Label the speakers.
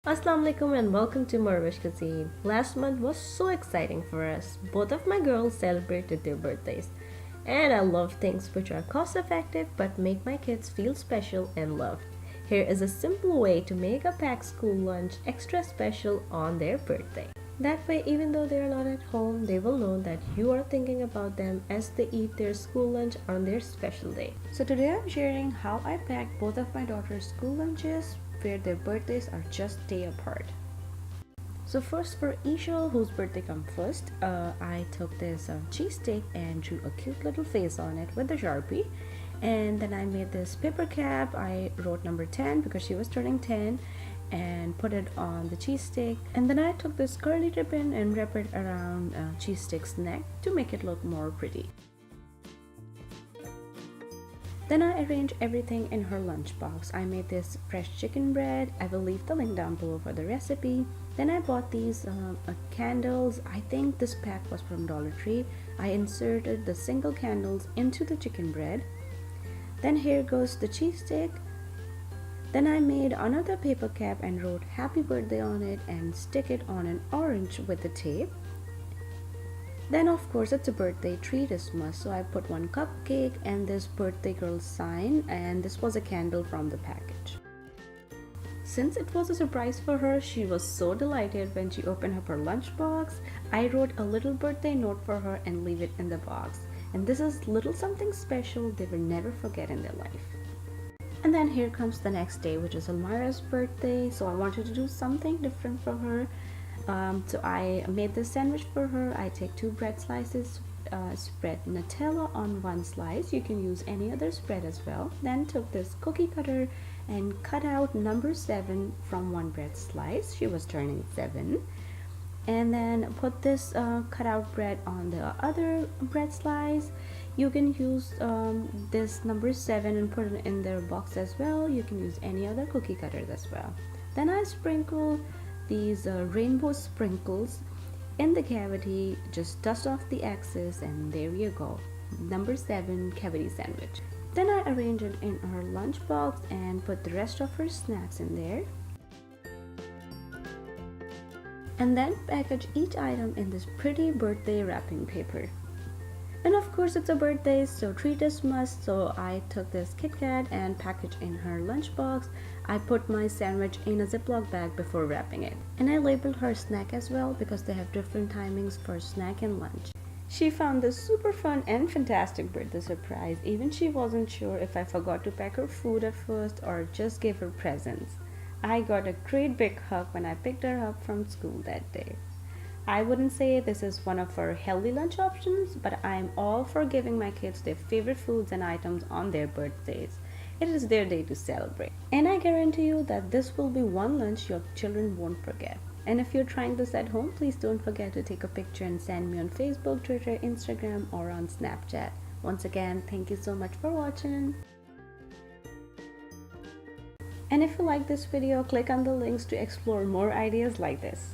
Speaker 1: Assalamu alaikum and welcome to morEwish Cuisine. Last month was so exciting for us. Both of my girls celebrated their birthdays. And I love things which are cost effective but make my kids feel special and loved. Here is a simple way to make a packed school lunch extra special on their birthday. That way, even though they are not at home, they will know that you are thinking about them as they eat their school lunch on their special day. So today I'm sharing how I packed both of my daughter's school lunches where their birthdays are just day apart. So first for Isha, whose birthday comes first, I took this cheesesteak and drew a cute little face on it with a Sharpie. And then I made this paper cap. I wrote number 10 because she was turning 10 and put it on the cheesesteak. And then I took this curly ribbon and wrapped it around cheesesteak's neck to make it look more pretty. Then I arranged everything in her lunchbox. I made this fresh chicken bread. I will leave the link down below for the recipe. Then I bought these candles. I think this pack was from Dollar Tree. I inserted the single candles into the chicken bread. Then here goes the cheesesteak. Then I made another paper cap and wrote happy birthday on it and stick it on an orange with the tape. Then of course it's a birthday treat is must, so I put one cupcake and this birthday girl sign, and this was a candle from the package. Since it was a surprise for her, she was so delighted when she opened up her lunchbox. I wrote a little birthday note for her and leave it in the box. And this is little something special they will never forget in their life. And then here comes the next day, which is Elmira's birthday. So I wanted to do something different for her. So I made this sandwich for her. I take 2 bread slices, spread Nutella on one slice. You can use any other spread as well. Then took this cookie cutter and cut out number 7 from one bread slice. She was turning 7. And then put this cut out bread on the other bread slice. You can use this number 7 and put it in their box as well. You can use any other cookie cutters as well. Then I sprinkle these rainbow sprinkles in the cavity. Just dust off the excess and there you go, number 7 cavity sandwich. Then I arrange it in her lunchbox and put the rest of her snacks in there, and then package each item in this pretty birthday wrapping paper. And of course it's a birthday, so treat is must, so I took this Kit Kat and packaged in her lunchbox. I put my sandwich in a Ziploc bag before wrapping it. And I labeled her snack as well because they have different timings for snack and lunch. She found this super fun and fantastic birthday surprise. Even she wasn't sure if I forgot to pack her food at first or just give her presents. I got a great big hug when I picked her up from school that day. I wouldn't say this is one of our healthy lunch options, but I am all for giving my kids their favorite foods and items on their birthdays. It is their day to celebrate. And I guarantee you that this will be one lunch your children won't forget. And if you're trying this at home, please don't forget to take a picture and send me on Facebook, Twitter, Instagram, or on Snapchat. Once again, thank you so much for watching. And if you like this video, click on the links to explore more ideas like this.